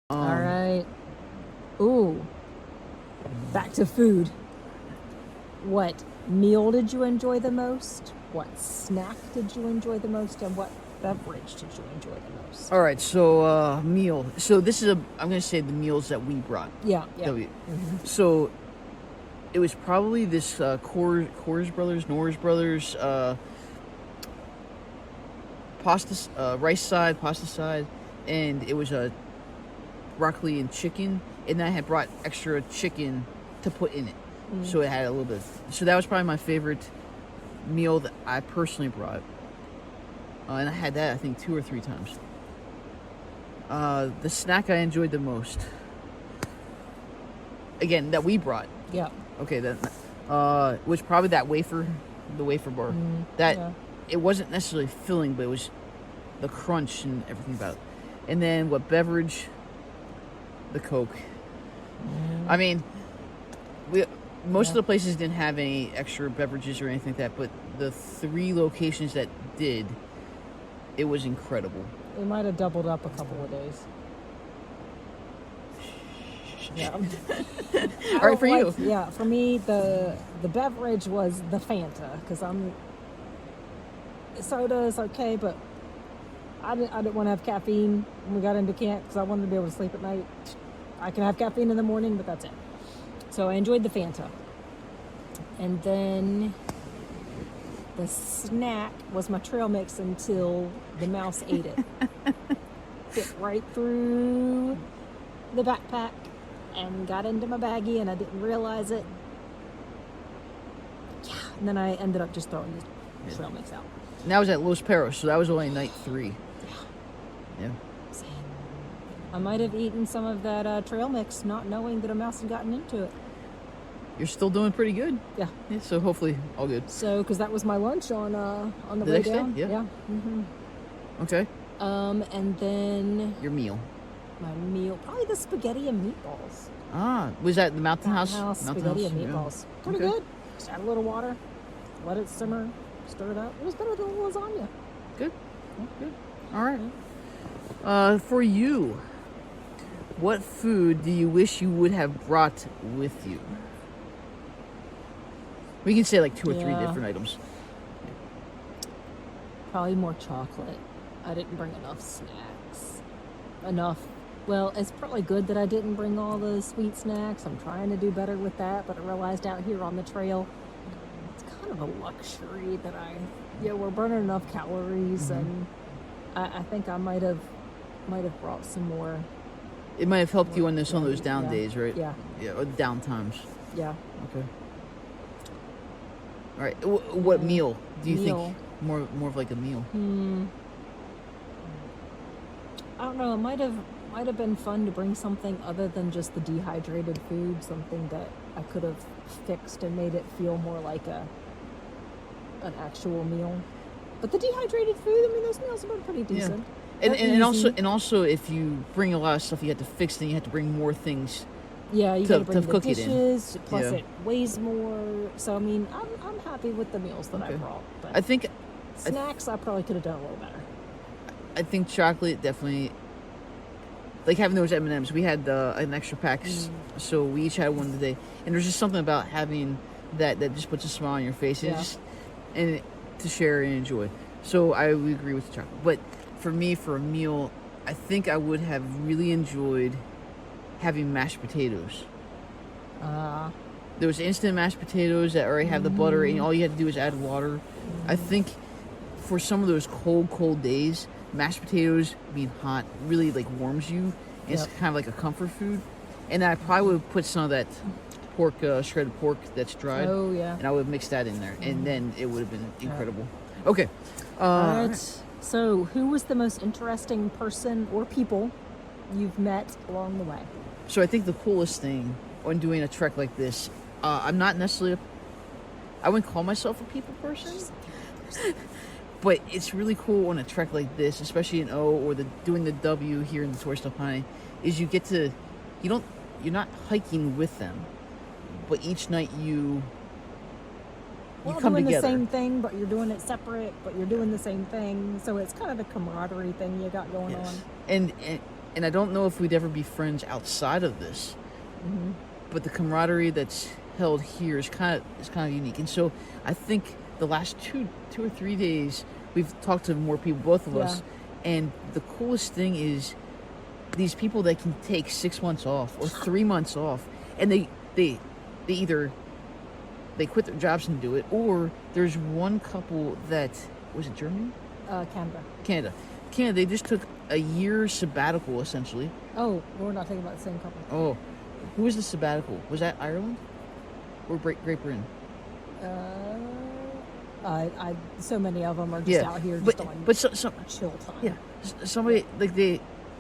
All right. Ooh. Back to food. What meal did you enjoy the most? What snack did you enjoy the most? And what beverage did you enjoy the most? All right, so meal. So this is I'm gonna say the meals that we brought. Yeah. So it was probably this Norris Brothers pasta, rice side, pasta side, and it was a broccoli and chicken, and I had brought extra chicken to put in it, so it had a little bit. So that was probably my favorite meal that I personally brought, and I had that I think 2 or 3 times. The snack I enjoyed the most, again that we brought. Yeah. Okay, that was probably the wafer bar. It wasn't necessarily filling, but it was the crunch and everything about it. And then what beverage? The Coke. I mean, most of the places didn't have any extra beverages or anything like that, but the 3 locations that did, it was incredible. We might have doubled up a couple of days. Yeah. All right, for you. Yeah, for me, the beverage was the Fanta, because soda is okay, but I didn't want to have caffeine when we got into camp because I wanted to be able to sleep at night. I can have caffeine in the morning, but that's it. So I enjoyed the Fanta. And then the snack was my trail mix until the mouse ate it. Fit right through the backpack and got into my baggie, and I didn't realize it. Yeah, and then I ended up just throwing the trail mix out. And that was at Los Perros, so that was only night 3. Yeah. I might have eaten some of that trail mix, not knowing that a mouse had gotten into it. You're still doing pretty good. Yeah. So hopefully all good. So, because that was my lunch on the way down. Day? Yeah. Mm-hmm. Okay. And then your meal. My meal, probably the spaghetti and meatballs. Ah, was that the Mountain House? Spaghetti and meatballs. Yeah. Pretty good. Just add a little water, let it simmer, stir it up. It was better than lasagna. Good. Good. All right. For you, what food do you wish you would have brought with you? We can say like 2 or 3 different items. Probably more chocolate. I didn't bring enough snacks. Well, it's probably good that I didn't bring all the sweet snacks. I'm trying to do better with that, but I realized out here on the trail, it's kind of a luxury that we're burning enough calories, and I think I might have brought some more. It might have helped you on some of those down days, right? Yeah. Yeah, or down times. Yeah. Okay. All right. What meal do you think more of like a meal? I don't know. It might have been fun to bring something other than just the dehydrated food, something that I could have fixed and made it feel more like an actual meal. But the dehydrated food, I mean, those meals have been pretty decent. Yeah. And also, if you bring a lot of stuff you have to fix, then you have to bring more things. Yeah, you got to bring the cook dishes. it in. Plus, it weighs more. So I mean, I'm happy with the meals that I brought. But I think snacks, I probably could have done a little better. I think chocolate definitely. Like having those M&Ms, we had an extra pack, so we each had one today. And there's just something about having that just puts a smile on your face, and to share and enjoy. So I would agree with the chocolate. But for me, for a meal, I think I would have really enjoyed having mashed potatoes. There was instant mashed potatoes that already have the butter, and all you had to do is add water. I think for some of those cold days, mashed potatoes being hot really like warms you. It's kind of like a comfort food. And I probably would put some of that pork, shredded pork that's dried. Oh, yeah. And I would mix that in there. And then it would have been incredible. Okay. All right. So who was the most interesting person or people you've met along the way? So I think the coolest thing when doing a trek like this, I'm not necessarily I wouldn't call myself a people person. But it's really cool on a trek like this, especially in O or doing the W here in the Torres del Paine, is you get to, you're not hiking with them, but each night you come doing together. The same thing, but you're doing it separate, but you're doing the same thing. So it's kind of the camaraderie thing you got going on. And and I don't know if we'd ever be friends outside of this, but the camaraderie that's held here is kind of unique. And so I think the last two or 3 days we've talked to more people, both of us, and the coolest thing is these people that can take 6 months off or 3 months off, and they either they quit their jobs and do it, or there's one couple that was it Germany, Canada. They just took a year sabbatical essentially. Oh, we're not talking about the same couple. Oh, who was the sabbatical? Was that Ireland or Great Britain? So many of them are just out here just on chill time. Yeah, somebody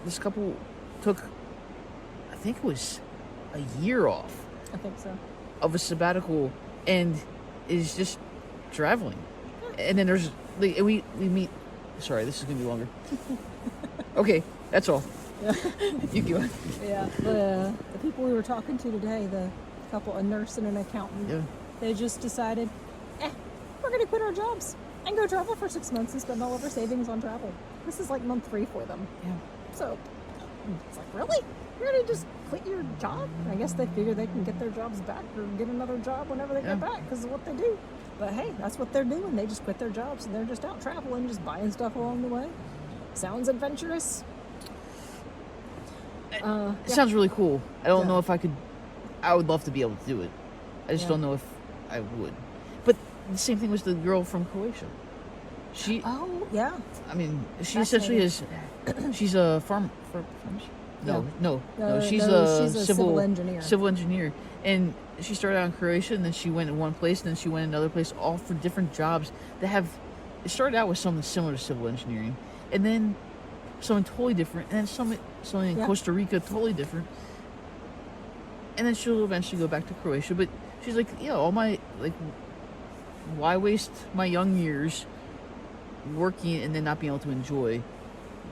this couple took, I think it was a year off. I think so. Of a sabbatical, and is just traveling. And then there's we meet. Sorry, this is gonna be longer. Okay, that's all. Yeah. You go. Yeah, the people we were talking to today, the couple, a nurse and an accountant, they just decided, we're going to quit our jobs and go travel for 6 months and spend all of our savings on travel. This is like month 3 for them. Yeah. So it's like, really? You're going to just quit your job? I guess they figure they can get their jobs back or get another job whenever they get back because of what they do. But hey, that's what they're doing. They just quit their jobs and they're just out traveling, just buying stuff along the way. Sounds adventurous. It sounds really cool. I don't know if I could. I would love to be able to do it. I just don't know if I would. But the same thing was the girl from Croatia. She. Oh yeah. I mean, she essentially is. She's a farm. No. She's a civil engineer. Civil engineer, and she started out in Croatia, and then she went in one place, and then she went in another place, all for different jobs that have. It started out with something similar to civil engineering, and then something totally different, and then something in Costa Rica totally different, and then she'll eventually go back to Croatia. But she's like, all my why waste my young years working and then not being able to enjoy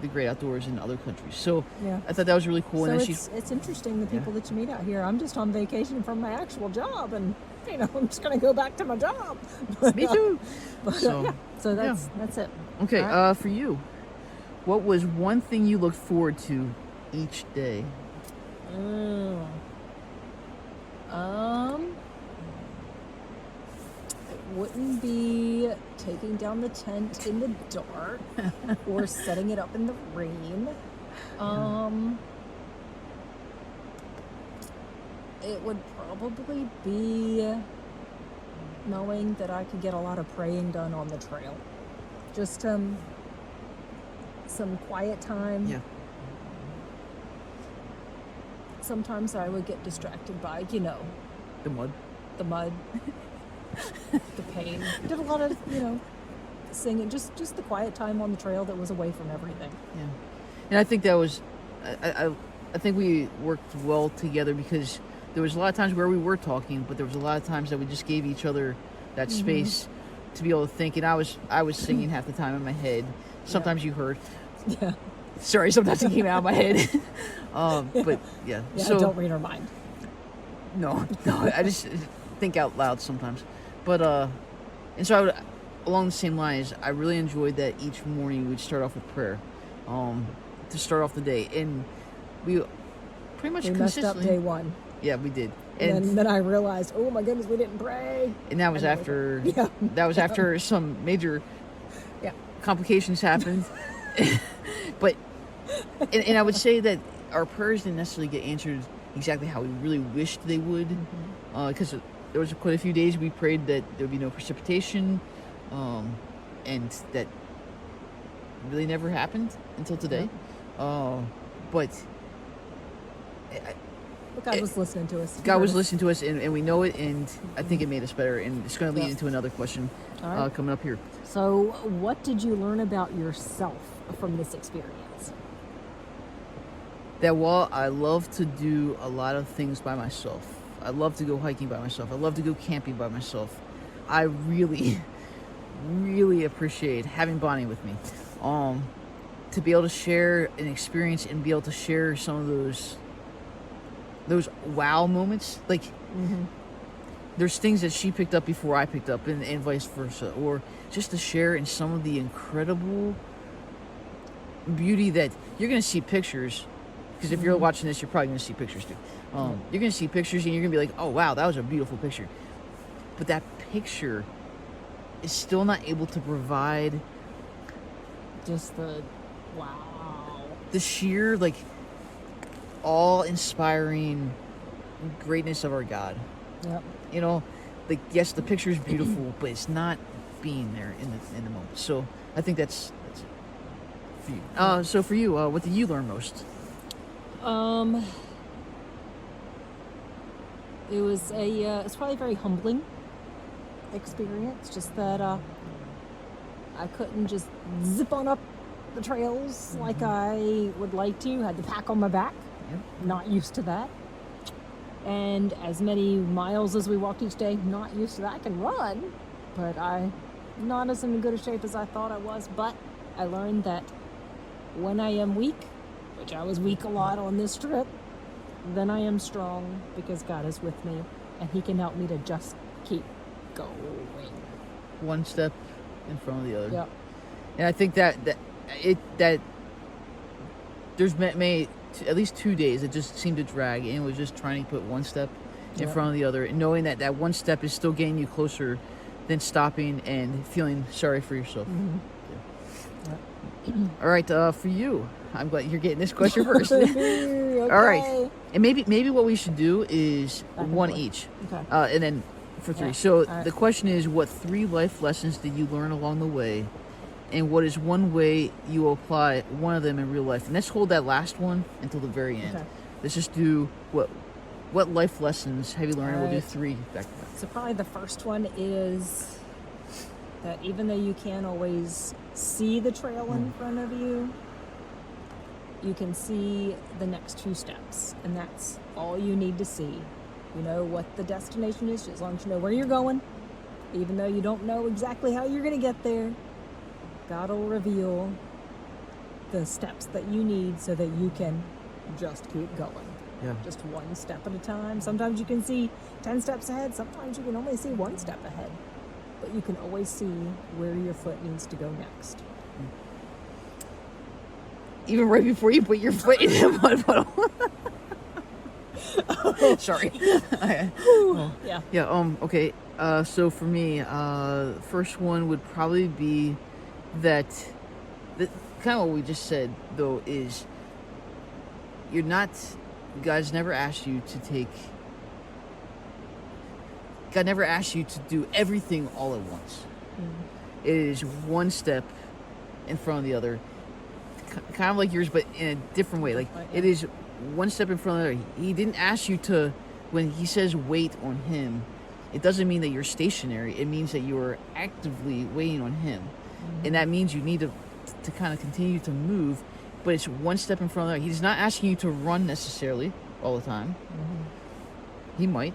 the great outdoors in other countries? So I thought that was really cool. So and then it's interesting, the people that you meet out here. I'm just on vacation from my actual job, and I'm just going to go back to my job. Me too. So that's it. Okay, right. For you, what was one thing you looked forward to each day? It wouldn't be taking down the tent in the dark or setting it up in the rain. It would probably be knowing that I could get a lot of praying done on the trail. Just some quiet time. Yeah. Sometimes I would get distracted by, the mud, the pain. Did a lot of, singing, just the quiet time on the trail that was away from everything. Yeah. And I think that was, I think we worked well together because there was a lot of times where we were talking, but there was a lot of times that we just gave each other that space to be able to think. And I was singing half the time in my head. Sometimes you heard. Yeah. Sorry, sometimes it came out of my head. But yeah. So don't read her mind. No, I just think out loud sometimes. But and so I would, along the same lines, I really enjoyed that each morning we'd start off with prayer, to start off the day, and we pretty much messed up day one. Yeah, we did. And then I realized, oh my goodness, we didn't pray. And that was after after some major complications happened. But and I would say that our prayers didn't necessarily get answered exactly how we really wished they would, because there was quite a few days we prayed that there would be no precipitation, and that really never happened until today. But God was listening to us. God was listening to us, and we know it, and I think it made us better. And it's going to lead into another question coming up here. So, what did you learn about yourself from this experience? That while I love to do a lot of things by myself, I love to go hiking by myself, I love to go camping by myself, I really, really appreciate having Bonnie with me. To be able to share an experience and be able to share some of those wow moments. Like, there's things that she picked up before I picked up, and vice versa. Or just to share in some of the incredible beauty that you're going to see pictures because if you're watching this, you're probably going to see pictures too. You're going to see pictures and you're going to be like, oh, wow, that was a beautiful picture. But that picture is still not able to provide Just the wow. the sheer, like, awe-inspiring greatness of our God. Yep. You know, like, yes, the picture is beautiful, but it's not being there in the moment. So I think that's it for you. So for you, what did you learn most? It was it's probably a very humbling experience. Just that I couldn't just zip on up the trails like I would like to. Had the pack on my back. Yep. Not used to that. And as many miles as we walked each day, not used to that. I can run, but I'm not as in good a shape as I thought I was. But I learned that when I am weak, which I was weak a lot on this trip, then I am strong because God is with me and He can help me to just keep going. One step in front of the other. Yep. And I think that there's at least 2 days it just seemed to drag, and it was just trying to put one step in front of the other, and knowing that that one step is still getting you closer than stopping and feeling sorry for yourself. Mm-hmm. Yeah. All right, for you, I'm glad you're getting this question first. Okay. All right, and maybe what we should do is one each, Okay. and then for three. Yeah. So All right. the question is, what 3 life lessons did you learn along the way? And what is one way you will apply one of them in real life? And let's hold that last one until the very end. Okay. Let's just do what life lessons have you learned? We'll do Alright. 3 back to back. So probably the first one is that even though you can't always see the trail in front of you, you can see the next 2 steps, and that's all you need to see. You know what the destination is, as long as you know where you're going, even though you don't know exactly how you're going to get there. God will reveal the steps that you need so that you can just keep going. Yeah. Just one step at a time. Sometimes you can see 10 steps ahead. Sometimes you can only see 1 step ahead. But you can always see where your foot needs to go next. Even right before you put your foot in the mud puddle. Sorry. Yeah. Yeah. Okay. So for me, first one would probably be that kind of what we just said, though, is God's never asked you to take. God never asked you to do everything all at once. Mm. It is one step in front of the other, kind of like yours, but in a different way. Like, it is one step in front of the other. He didn't ask you to. When He says wait on Him, it doesn't mean that you're stationary. It means that you are actively waiting on Him. And that means you need to kind of continue to move, but it's one step in front of the other. He's not asking you to run necessarily all the time. Mm-hmm. He might,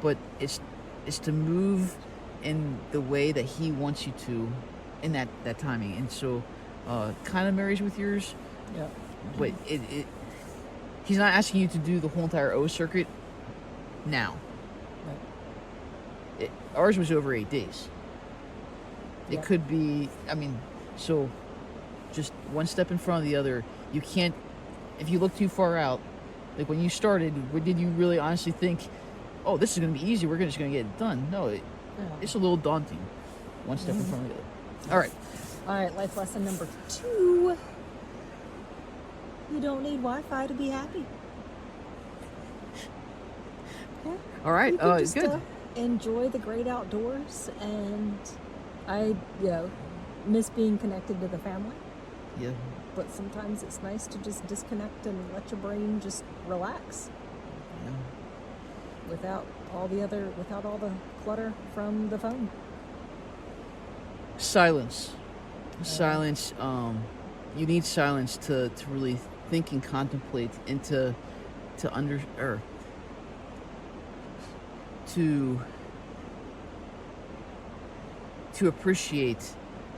but it's to move in the way that He wants you to in that timing. And so kind of marries with yours. Yeah. But He's not asking you to do the whole entire O circuit now. Right. Ours was over 8 days. It Yeah. could be, so just one step in front of the other. You can't, if you look too far out, like when you started, did you really honestly think, oh, this is going to be easy, we're just going to get it done? No, it's a little daunting. One step in front of the other. All right, life lesson number 2. You don't need Wi-Fi to be happy. Yeah. All right, You can just, good. Enjoy the great outdoors, and I, miss being connected to the family. Yeah. But sometimes it's nice to just disconnect and let your brain just relax Yeah. without all the clutter from the phone. Silence. You need silence to really think and contemplate, and to appreciate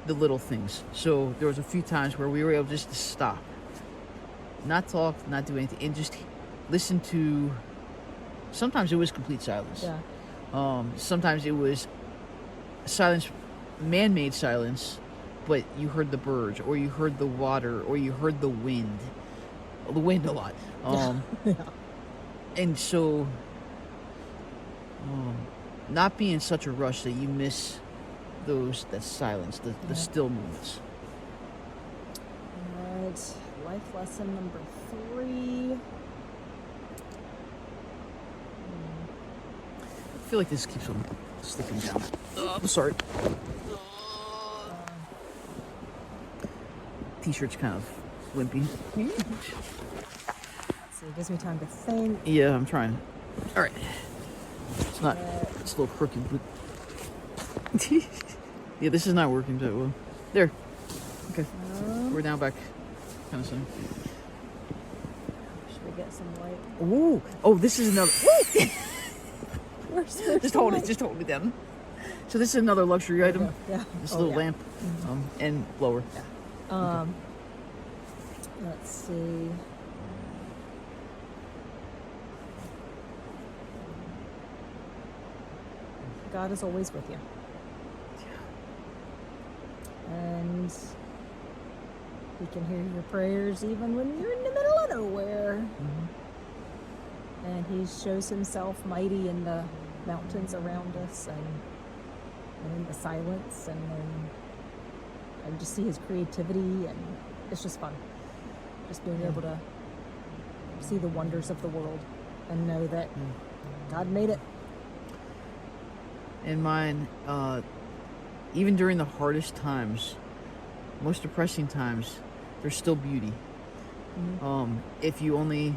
the little things. So there was a few times where we were able just to stop, not talk, not do anything, and just listen to. Sometimes it was complete silence. Yeah. Sometimes it was silence, man-made silence, but you heard the birds, or you heard the water, or you heard the wind. the wind a lot. Yeah. And so, not be in such a rush that you miss that silence, the still moments. All right, life lesson number 3. I feel like this keeps on slipping down. I'm sorry. T-shirt's kind of wimpy. So it gives me time to think. Yeah, I'm trying. All right. It's not. It's a little crooked, but yeah, this is not working that well. There. Okay. We're now back. Kind of sunny. Should we get some light? Ooh. Oh, this is another. Where's Just hold it. Just hold it down. So this is another luxury item. Yeah. This little lamp, and blower. Yeah. Let's see. God is always with you. And He can hear your prayers even when you're in the middle of nowhere. And He shows Himself mighty in the mountains around us and in the silence and just see His creativity, and it's just fun. Just being able to see the wonders of the world and know that God made it. And mine, even during the hardest times, most depressing times, there's still beauty. If you only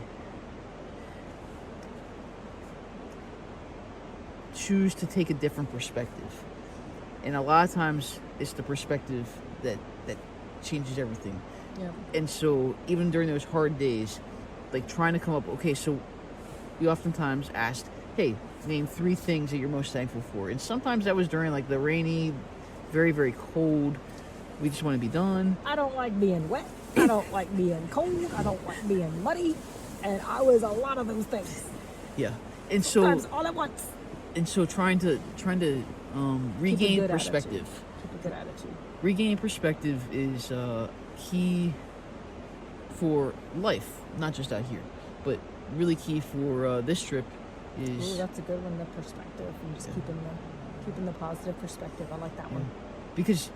choose to take a different perspective. And a lot of times it's the perspective that changes everything. Yeah. And so even during those hard days, like trying to come up, okay, so we oftentimes asked, hey, name 3 things that you're most thankful for. And sometimes that was during like the rainy, very, very cold, we just want to be done. I don't like being wet. I don't like being cold. I don't like being muddy. And I was a lot of those things. Yeah. And so sometimes all at once. And so trying to regain perspective. Keep a good attitude. Regaining perspective is key for life, not just out here, but really key for this trip is. Ooh, that's a good one. The perspective and just keeping the positive perspective. I like that one. Because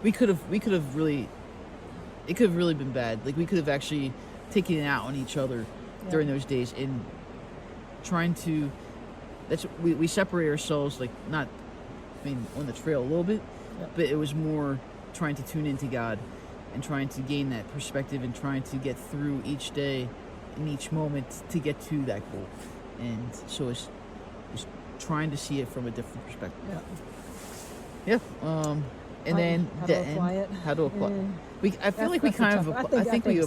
we could have really, it could have really been bad. Like we could have actually taken it out on each other during those days, and trying to. We separate ourselves, like not, on the trail a little bit, but it was more trying to tune into God and trying to gain that perspective and trying to get through each day and each moment to get to that goal. And so it's trying to see it from a different perspective. And then how to apply it. How to apply. I feel like we kind of. I think we